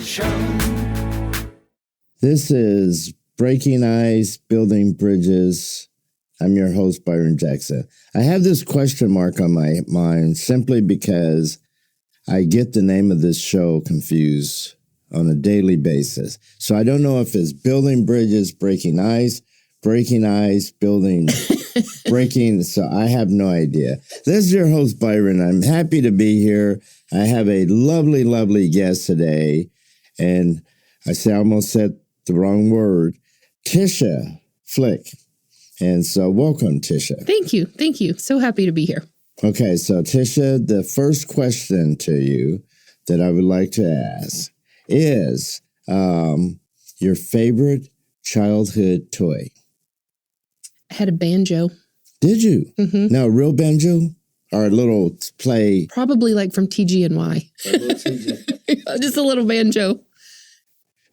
Show. This is Breaking Ice, Building Bridges. I'm your host, Byron Jackson. I have this question mark on my mind simply because I get the name of this show confused on a daily basis. So I don't know if it's Building Bridges, Breaking Ice, Building, Breaking. So I have no idea. This is your host, Byron. I'm happy to be here. I have a lovely, lovely guest today. And I almost said the wrong word, Tisha Flick. And so welcome, Tisha. Thank you. Thank you. So happy to be here. Okay, so Tisha, the first question to you that I would like to ask is your favorite childhood toy. I had a banjo. Did you? Mm-hmm. No, a real banjo or a little play? Probably like from TG&Y. Just a little banjo.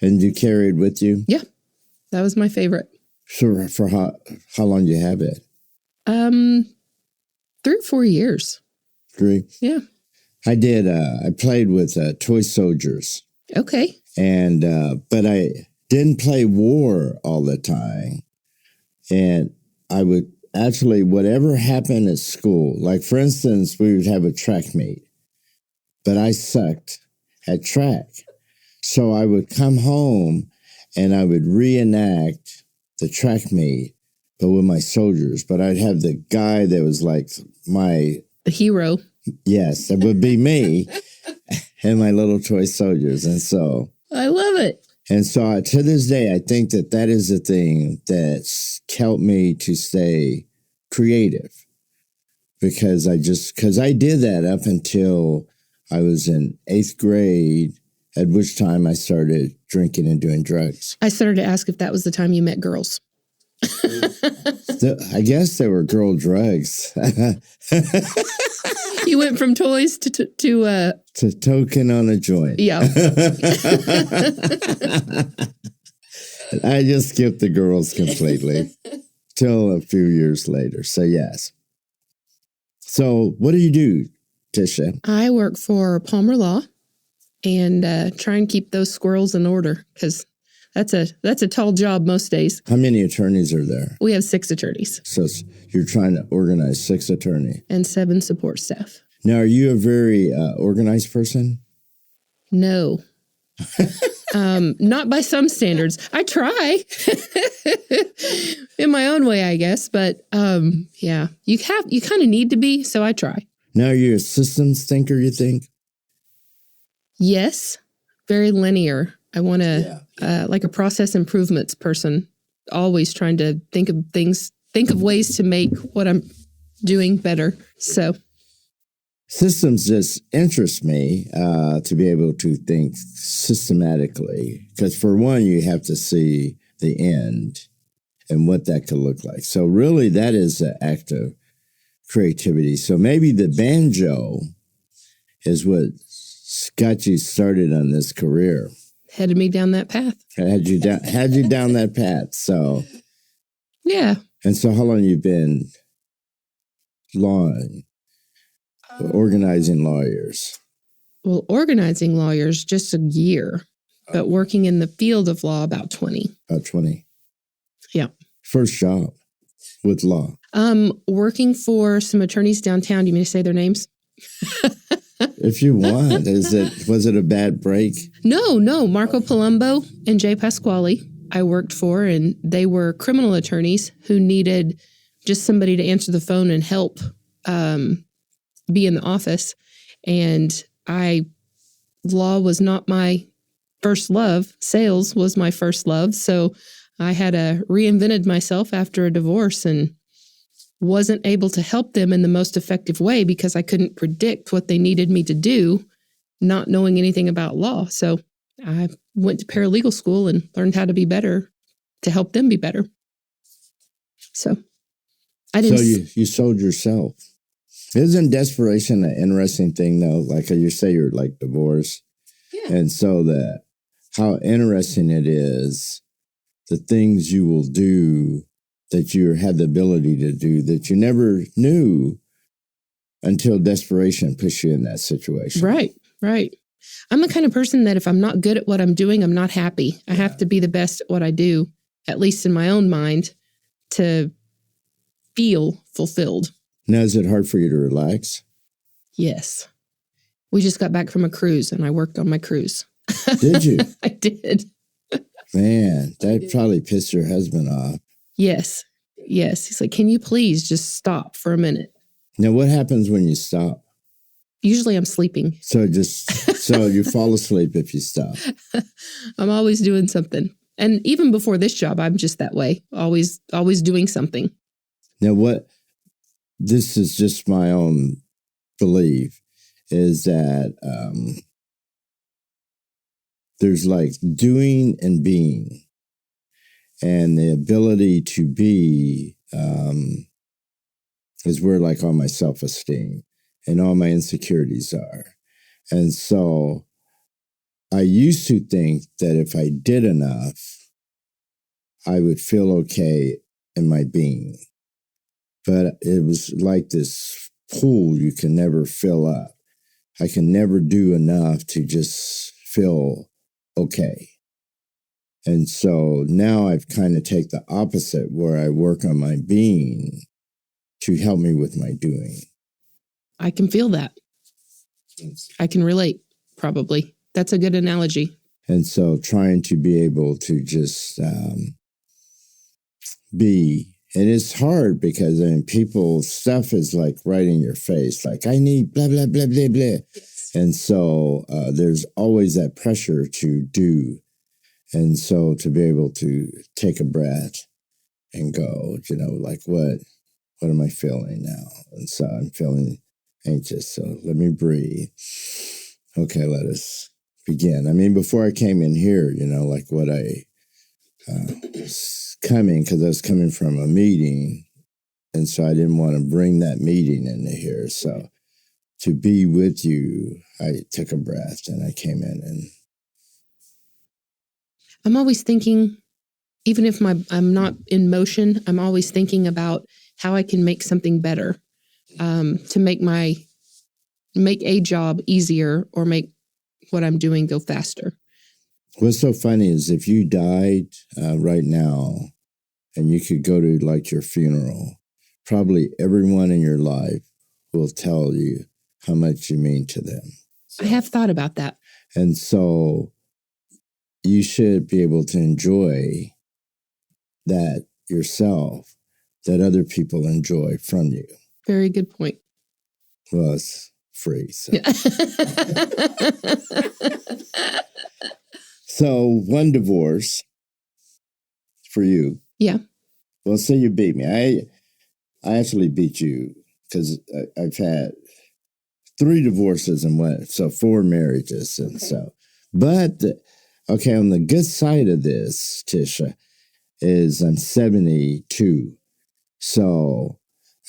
And you carried with you? Yeah, that was my favorite. So for how long did you have it? 3 or 4 years. 3? Yeah. I did. I played with toy soldiers. Okay. And but I didn't play war all the time. And I would actually, whatever happened at school, like for instance, we would have a track meet, but I sucked at track. So I would come home and I would reenact the track meet, but with my soldiers. But I'd have the guy that was like the hero. Yes, that would be me and my little toy soldiers. And so I love it. And so to this day, I think that is the thing that's helped me to stay creative because I did that up until I was in 8th grade, at which time I started drinking and doing drugs. I started to ask if that was the time you met girls. I guess they were girl drugs. You went from toys to token on a joint. Yeah. I just skipped the girls completely till a few years later. So yes. So what do you do, Tisha? I work for Palmer Law and try and keep those squirrels in order because that's a tall job most days. How many attorneys are there? We have 6 attorneys. So you're trying to organize 6 attorneys. And 7 support staff. Now, are you a very organized person? No. Not by some standards. I try in my own way, I guess. But yeah, you kind of need to be. So I try. Now, are you a systems thinker, you think? Yes. Very linear. I want to, like a process improvements person, always trying to think of ways to make what I'm doing better. So systems just interest me to be able to think systematically. Because for one, you have to see the end and what that could look like. So really, that is an act of creativity. So maybe the banjo is what got you started on this career. Headed me down that path. Had you down that path. So yeah. And so how long you been organizing lawyers? Well, organizing lawyers just a year, but working in the field of law about 20. About 20. Yeah. First job with law. Working for some attorneys downtown. Do you mean to say their names? If you want. Was it a bad break? No. Marco Palumbo and Jay Pasquale I worked for, and they were criminal attorneys who needed just somebody to answer the phone and help be in the office. And law was not my first love. Sales was my first love. So I had reinvented myself after a divorce and wasn't able to help them in the most effective way because I couldn't predict what they needed me to do, not knowing anything about law. So I went to paralegal school and learned how to be better to help them be better. So I didn't. So you sold yourself. Isn't desperation an interesting thing though? Like you say, you're like divorced. Yeah. And so how interesting it is, the things you will do that you had the ability to do that you never knew until desperation pushed you in that situation. Right. I'm the kind of person that if I'm not good at what I'm doing, I'm not happy. I have to be the best at what I do, at least in my own mind, to feel fulfilled. Now, is it hard for you to relax? Yes. We just got back from a cruise and I worked on my cruise. Did you? I did. Man, that probably pissed your husband off. Yes. Yes. He's like, can you please just stop for a minute? Now, what happens when you stop? Usually I'm sleeping. So you fall asleep if you stop. I'm always doing something. And even before this job, I'm just that way. Always doing something. Now, this is just my own belief, is that there's like doing and being. And the ability to be is where like all my self-esteem and all my insecurities are. And so I used to think that if I did enough, I would feel okay in my being. But it was like this pool you can never fill up. I can never do enough to just feel okay. And so now I've kind of take the opposite, where I work on my being to help me with my doing. I can feel that. I can relate, probably. That's a good analogy. And so trying to be able to just be, and it's hard because people's stuff is like right in your face, like I need blah, blah, blah, blah, blah. And so there's always that pressure to do. And so to be able to take a breath and go, like what am I feeling now? And so I'm feeling anxious. So let me breathe. Okay, let us begin. I mean, before I came in here, like what I was coming, because I was coming from a meeting. And so I didn't want to bring that meeting into here. So to be with you, I took a breath and I came in and I'm always thinking, even if I'm not in motion, I'm always thinking about how I can make something better, to make a job easier or make what I'm doing go faster. What's so funny is if you died right now and you could go to like your funeral, probably everyone in your life will tell you how much you mean to them. I have thought about that. And so you should be able to enjoy that yourself, that other people enjoy from you. Very good point. Well, it's free. So, so one divorce for you. Yeah. Well, say you beat me. I actually beat you because I've had 3 divorces and what? So 4 marriages. And so, but okay, on the good side of this, Tisha, is I'm 72. So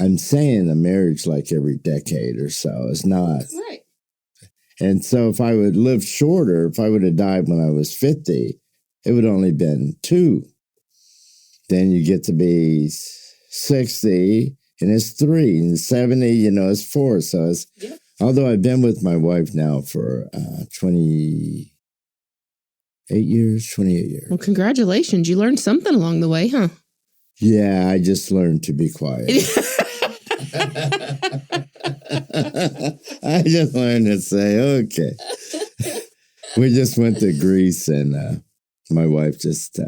I'm saying a marriage like every decade or so is not. Right. And so if I would live shorter, if I would have died when I was 50, it would only been 2. Then you get to be 60 and it's 3, and 70, it's 4. So it's, yep. Although I've been with my wife now for 28 years. Well, congratulations. You learned something along the way, huh? Yeah, I just learned to be quiet. I just learned to say, okay. We just went to Greece and my wife just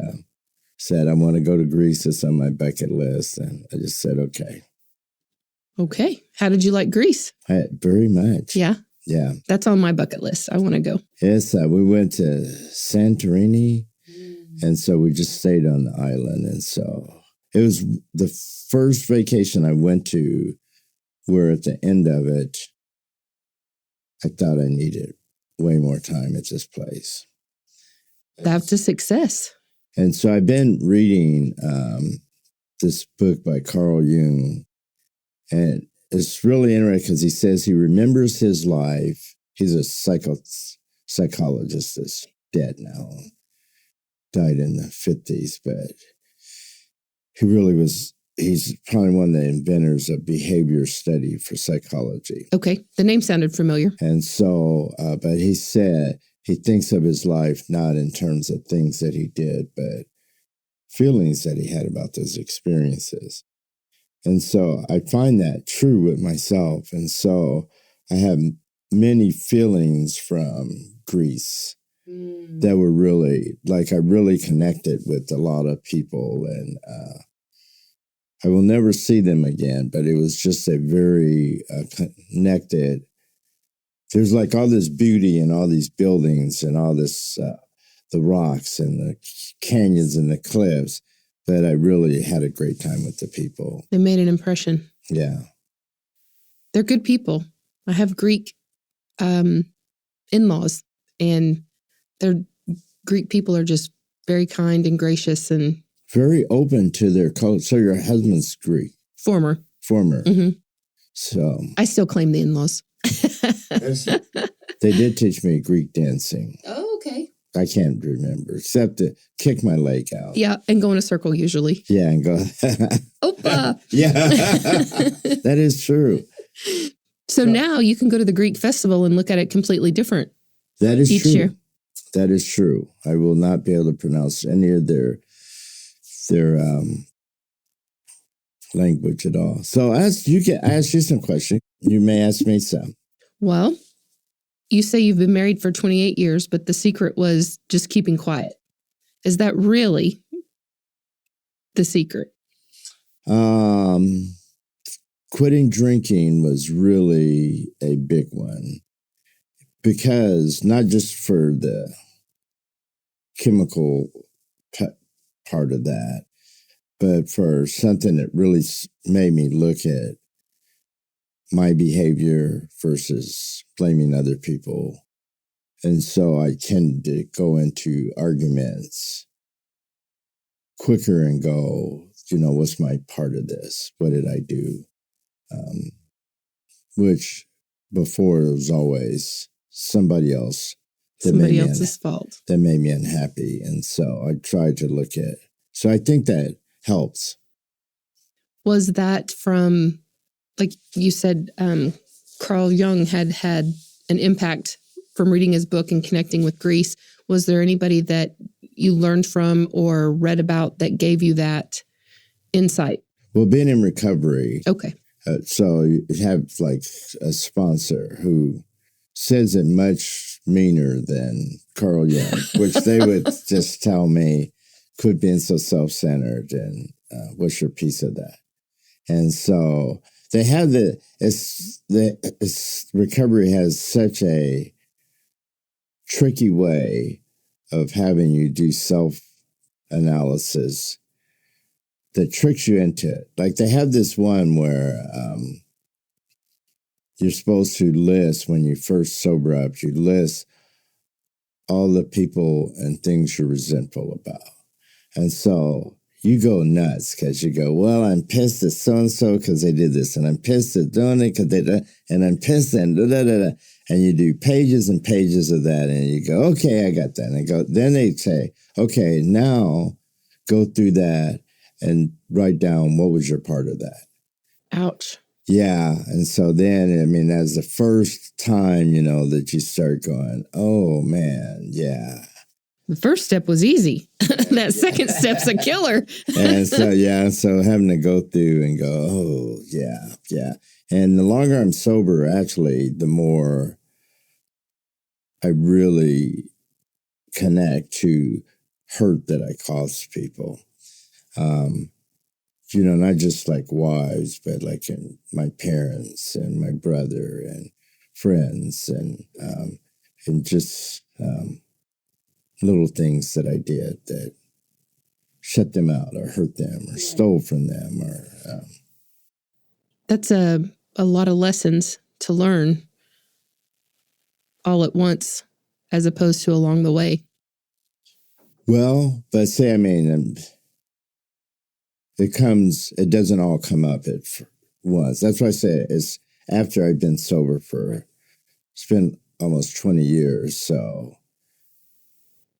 said, I want to go to Greece. It's on my bucket list. And I just said, okay. Okay. How did you like Greece? Very much. Yeah? Yeah. That's on my bucket list. I want to go. Yes, we went to Santorini, and so we just stayed on the island. And so it was the first vacation I went to where at the end of it, I thought I needed way more time at this place. That's a success. And so I've been reading this book by Carl Jung, and it's really interesting because he says he remembers his life. He's a psychologist that's dead now, died in the 50s, but he really was he's probably one of the inventors of behavior study for psychology. Okay. The name sounded familiar. And so, but he said he thinks of his life not in terms of things that he did, but feelings that he had about those experiences. And so I find that true with myself. And so I have many feelings from Greece that were really, like, I really connected with a lot of people, and I will never see them again, but it was just a very connected. There's like all this beauty and all these buildings and all this, the rocks and the canyons and the cliffs, but I really had a great time with the people. They made an impression. Yeah. They're good people. I have Greek in-laws, and their Greek people are just very kind and gracious and very open to their culture. So your husband's Greek? Former. Mm-hmm. So I still claim the in-laws. They did teach me Greek dancing. Oh, okay. I can't remember, except to kick my leg out. Yeah, and go in a circle usually. Yeah, and go. Opa! Yeah, that is true. So now you can go to the Greek festival and look at it completely different. That is each true. year. That is true. I will not be able to pronounce any of their language at all. So ask you some questions. You may ask me some. Well, you say you've been married for 28 years, but the secret was just keeping quiet. Is that really the secret? Quitting drinking was really a big one, because not just for the chemical part of that, but for something that really made me look at my behavior versus blaming other people. And so I tend to go into arguments quicker and go, what's my part of this? What did I do? Which before it was always somebody else. Somebody else's fault. That made me unhappy. And so I tried to look at, so I think that helps. Was that from, like you said, Carl Jung had an impact from reading his book and connecting with Greece. Was there anybody that you learned from or read about that gave you that insight? Well, being in recovery. Okay. So you have like a sponsor who says it much meaner than Carl Jung, which they would just tell me, quit being so self-centered and what's your piece of that? And so they have recovery has such a tricky way of having you do self-analysis that tricks you into it. Like they have this one where you're supposed to list, when you first sober up, you list all the people and things you're resentful about. And so you go nuts because you go, well, I'm pissed at so-and-so because they did this, and I'm pissed at doing it because they did, and I'm pissed and da-da-da-da. And you do pages and pages of that, and you go, okay, I got that. And then they say, okay, now go through that and write down what was your part of that. Ouch. Yeah. And so then, I mean, that's the first time, that you start going, oh, man, yeah. The first step was easy. That second step's a killer. And so, so having to go through and go, oh, yeah. And the longer I'm sober, actually, the more I really connect to hurt that I cause people. Not just like wives, but like in my parents and my brother and friends and just little things that I did that shut them out or hurt them or stole from them. Or That's a lot of lessons to learn all at once as opposed to along the way. Well, but say, it doesn't all come up at once. That's why I say it's after I've been sober it's been almost 20 years. So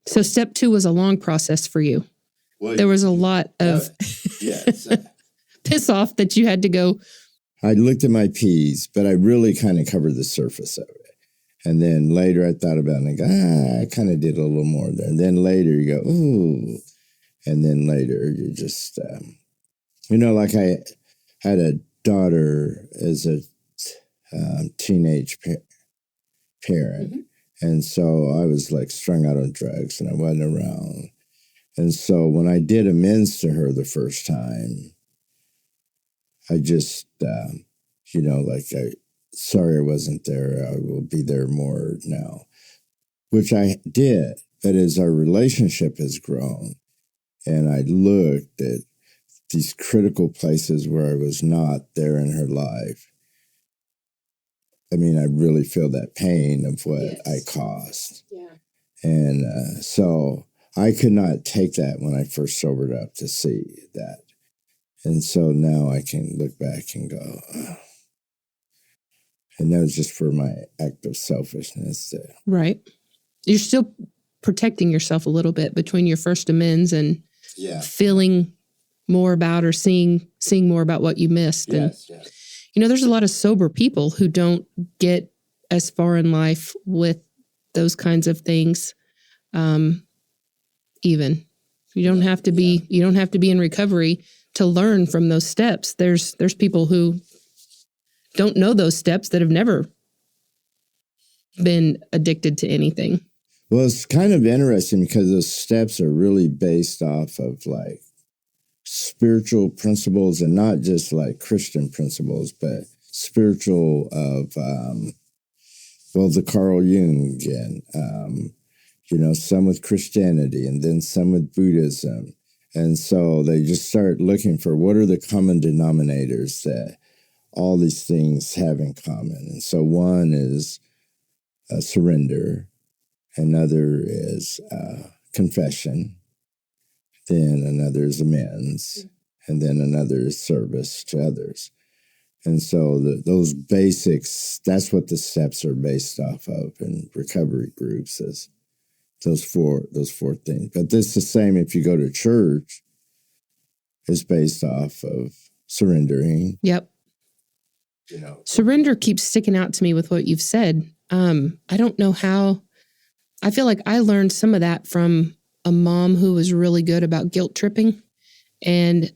step 2 was a long process for you. Well, there was a lot of yes. piss off that you had to go. I looked at my P's, but I really kind of covered the surface of it. And then later I thought about it and I go, I kind of did a little more there. And then later you go, ooh. And then later you just, like I had a daughter as a teenage parent. Mm-hmm. And so I was like strung out on drugs and I wasn't around. And so when I did amends to her the first time, I just, sorry I wasn't there. I will be there more now, which I did. But as our relationship has grown and I looked at these critical places where I was not there in her life, I mean, I really feel that pain of what I caused. Yeah. And so I could not take that when I first sobered up to see that. And so now I can look back and go, oh. And that was just for my act of selfishness. Right. You're still protecting yourself a little bit between your first amends and feeling more about or seeing more about what you missed. Yes, and, there's a lot of sober people who don't get as far in life with those kinds of things. Even you don't have to be in recovery to learn from those steps. There's people who don't know those steps that have never been addicted to anything. Well, it's kind of interesting because those steps are really based off of like spiritual principles and not just like Christian principles, but spiritual of, the Carl Jung and, some with Christianity and then some with Buddhism. And so they just start looking for what are the common denominators that all these things have in common. And so one is surrender, another is confession, then another is amends, and then another is service to others. And so those basics, that's what the steps are based off of in recovery groups, is those four things. But it's the same if you go to church, it's based off of surrendering. Yep. Surrender keeps sticking out to me with what you've said. I don't know how. I feel like I learned some of that from a mom who was really good about guilt tripping, and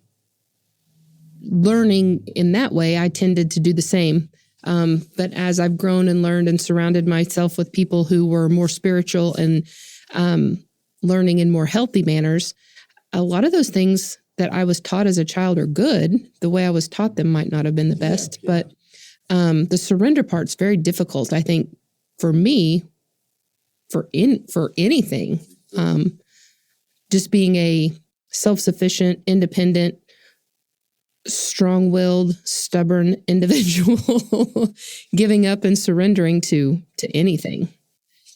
learning in that way, I tended to do the same. But as I've grown and learned and surrounded myself with people who were more spiritual and learning in more healthy manners, a lot of those things that I was taught as a child are good. The way I was taught them might not have been the best, but the surrender part's very difficult, I think, for me, for anything. Just being a self-sufficient, independent, strong-willed, stubborn individual, giving up and surrendering to anything.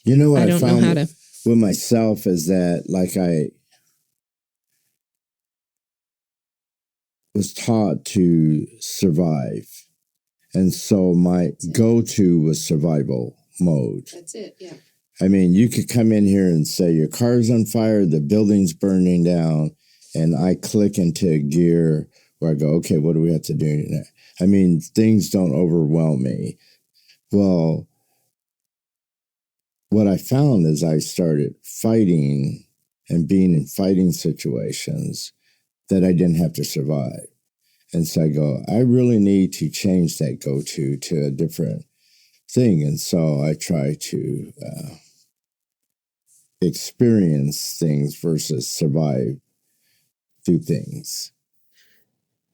You know what I found with myself is that, like, I was taught to survive. And so my go-to was survival mode. That's it, yeah. I mean, you could come in here and say your car's on fire, the building's burning down, and I click into a gear where I go, okay, what do we have to do now? I mean, things don't overwhelm me. Well, what I found is I started fighting and being in fighting situations that I didn't have to survive. And so I go, I really need to change that go-to to a different thing. And so I try to experience things versus survive through things.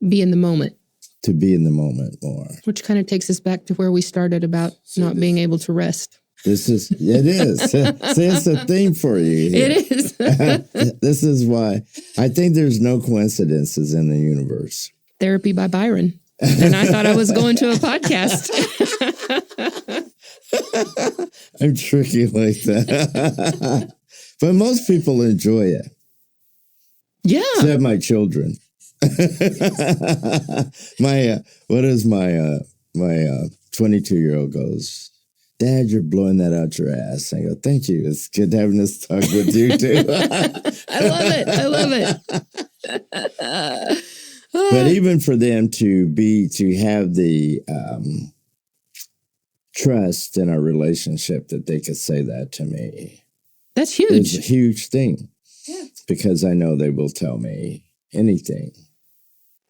Be in the moment. To be in the moment more. Which kind of takes us back to where we started about not being able to rest. It is. See, it's a theme for you here. It is. This is why I think there's no coincidences in the universe. Therapy by Byron. And I thought I was going to a podcast. I'm tricky like that. But most people enjoy it. Yeah. Except my children. My 22-year-old goes, Dad, you're blowing that out your ass. I go, thank you. It's good having this talk with you too. I love it. But even for them to have the trust in our relationship that they could say that to me. That's huge. It's a huge thing. Yeah. Because I know they will tell me anything.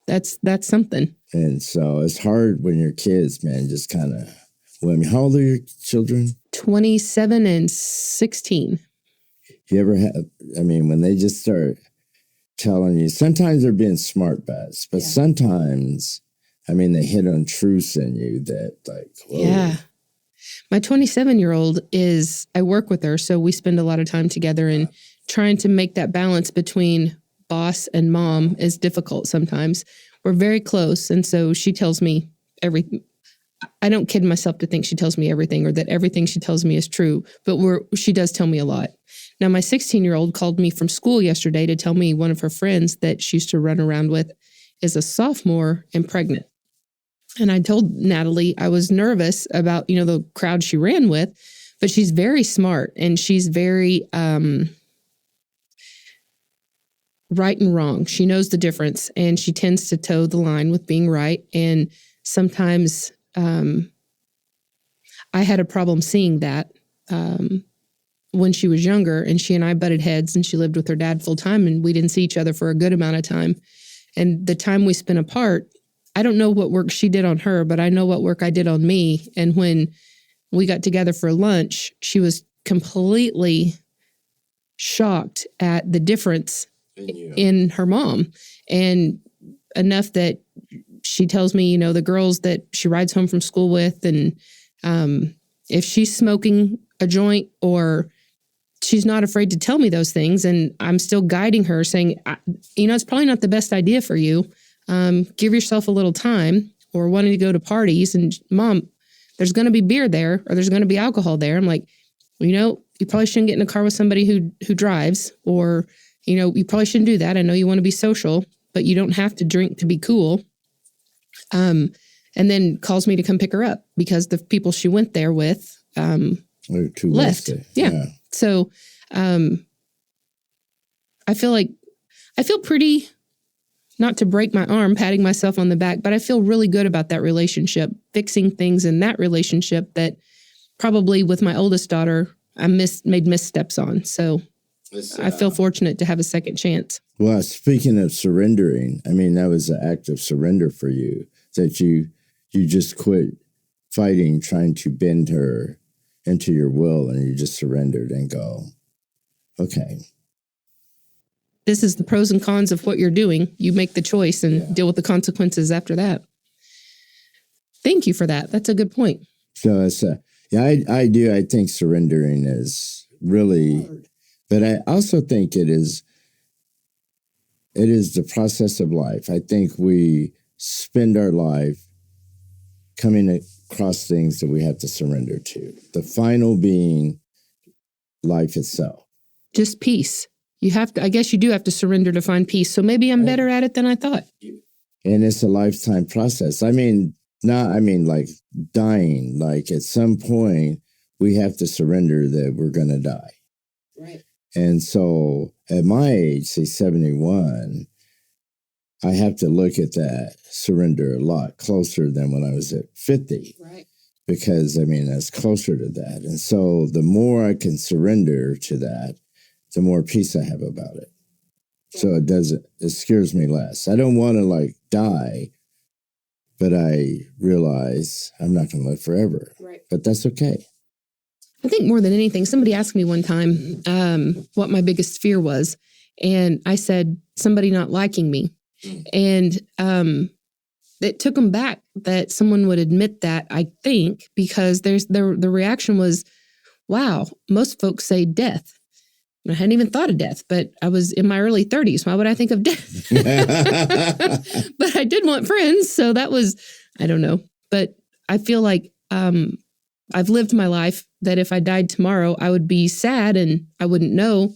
That's something. And so it's hard when your kids, man, just kind of, how old are your children? 27 and 16. You ever have, when they just start telling you, sometimes they're being smart bats, but sometimes, they hit on truths in you that like, whoa. Yeah. My 27-year-old I work with her, so we spend a lot of time together, and trying to make that balance between boss and mom is difficult sometimes. We're very close, and so she tells me everything. I don't kid myself to think she tells me everything or that everything she tells me is true, but she does tell me a lot. Now, my 16-year-old called me from school yesterday to tell me one of her friends that she used to run around with is a sophomore and pregnant. And I told Natalie I was nervous about, the crowd she ran with, but she's very smart and she's very right and wrong. She knows the difference and she tends to toe the line with being right. And sometimes I had a problem seeing that when she was younger, and she and I butted heads, and she lived with her dad full time, and we didn't see each other for a good amount of time. And the time we spent apart, I don't know what work she did on her, but I know what work I did on me. And when we got together for lunch, she was completely shocked at the difference in her mom. And enough that she tells me, the girls that she rides home from school with, and if she's smoking a joint, or she's not afraid to tell me those things. And I'm still guiding her, saying, it's probably not the best idea for you. Give yourself a little time, or wanting to go to parties, and Mom, there's going to be beer there, or there's going to be alcohol there. I'm like, you probably shouldn't get in a car with somebody who drives, or, you probably shouldn't do that. I know you want to be social, but you don't have to drink to be cool. And then calls me to come pick her up because the people she went there with, left. Yeah. So, I feel pretty, not to break my arm, patting myself on the back, but I feel really good about that relationship, fixing things in that relationship that probably with my oldest daughter, I made missteps on. So I feel fortunate to have a second chance. Well, speaking of surrendering, that was an act of surrender for you, that you just quit fighting, trying to bend her into your will, and you just surrendered and go, okay. This is the pros and cons of what you're doing. You make the choice and deal with the consequences after that. Thank you for that. That's a good point. So it's I do. I think surrendering is really hard. But I also think it is the process of life. I think we spend our life coming across things that we have to surrender to. The final being life itself. Just peace. I guess you do have to surrender to find peace. So maybe I'm better at it than I thought. And it's a lifetime process. Like dying. Like at some point we have to surrender that we're going to die. Right. And so at my age, say 71, I have to look at that surrender a lot closer than when I was at 50. Right. Because, that's closer to that. And so the more I can surrender to that, the more peace I have about it. So it scares me less. I don't want to die, but I realize I'm not going to live forever. Right. But that's okay. I think more than anything, somebody asked me one time what my biggest fear was. And I said, somebody not liking me. And it took them back that someone would admit that, I think, because the reaction was, wow, most folks say death. I hadn't even thought of death, but I was in my early 30s. Why would I think of death? But I did want friends. So that was, I don't know. But I feel like I've lived my life that if I died tomorrow, I would be sad and I wouldn't know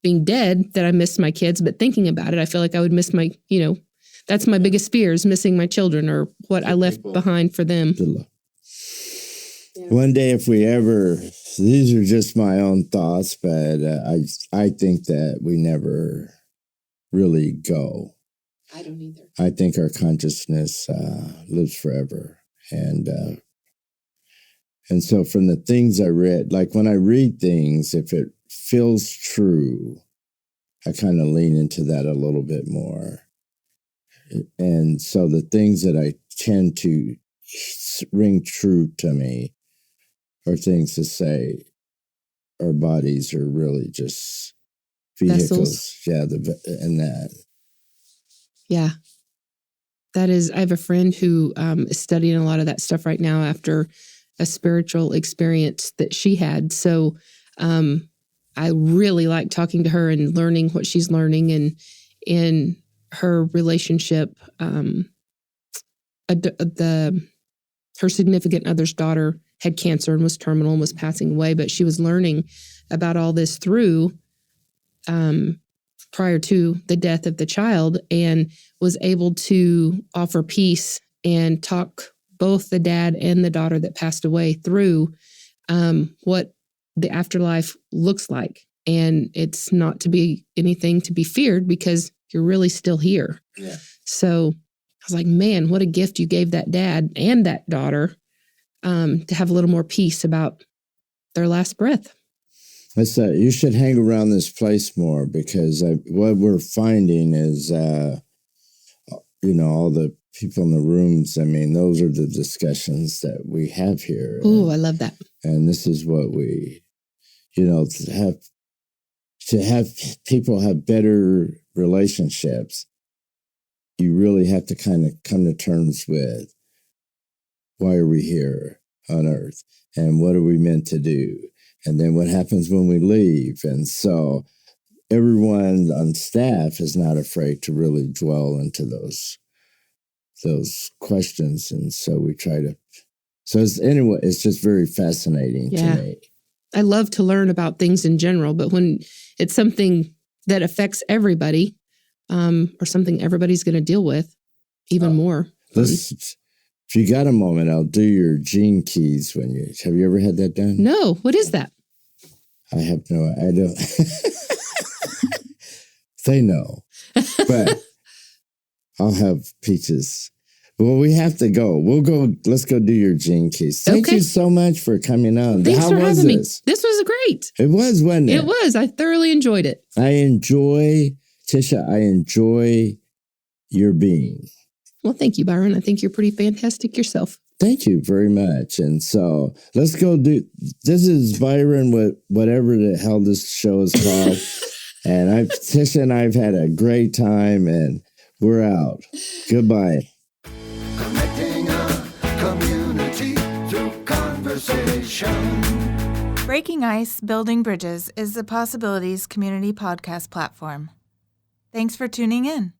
being dead that I missed my kids. But thinking about it, I feel like I would miss my, that's my biggest fear is missing my children or what I left behind for them. One day, if we ever, these are just my own thoughts, but I think that we never really go. I don't either. I think our consciousness lives forever. And so from the things I read, like when I read things, if it feels true, I kind of lean into that a little bit more. And so the things that I tend to ring true to me are things to say our bodies are really just vehicles. Vessels. Yeah, and that. Yeah. That is, I have a friend who is studying a lot of that stuff right now after a spiritual experience that she had. So I really like talking to her and learning what she's learning. And in her relationship, her significant other's daughter had cancer and was terminal and was passing away, but she was learning about all this through prior to the death of the child, and was able to offer peace and talk both the dad and the daughter that passed away through what the afterlife looks like. And it's not to be anything to be feared because you're really still here. Yeah. So I was like, man, what a gift you gave that dad and that daughter to have a little more peace about their last breath. You should hang around this place more, because what we're finding is, all the people in the rooms, I mean, those are the discussions that we have here. Oh, I love that. And this is what we, to have people have better relationships, you really have to kind of come to terms with, why are we here on earth? And what are we meant to do? And then what happens when we leave? And so everyone on staff is not afraid to really dwell into those questions. And so we try to, it's just very fascinating to me. I love to learn about things in general, but when it's something that affects everybody, or something everybody's going to deal with, even more. If you got a moment, I'll do your gene keys have you ever had that done? No. What is that? I don't. They know, but I'll have Peaches. Well, we have to go. We'll go. Let's go do your gene keys. Thank you so much for coming on. Thanks for having me. This was great. It was, wasn't it? It was. I thoroughly enjoyed it. Tisha, I enjoy your being. Well, thank you, Byron. I think you're pretty fantastic yourself. Thank you very much. And so let's go this is Byron, whatever the hell this show is called. And Tisha and I've had a great time, and we're out. Goodbye. Connecting a community through conversation. Breaking Ice, Building Bridges is the Possibilities community podcast platform. Thanks for tuning in.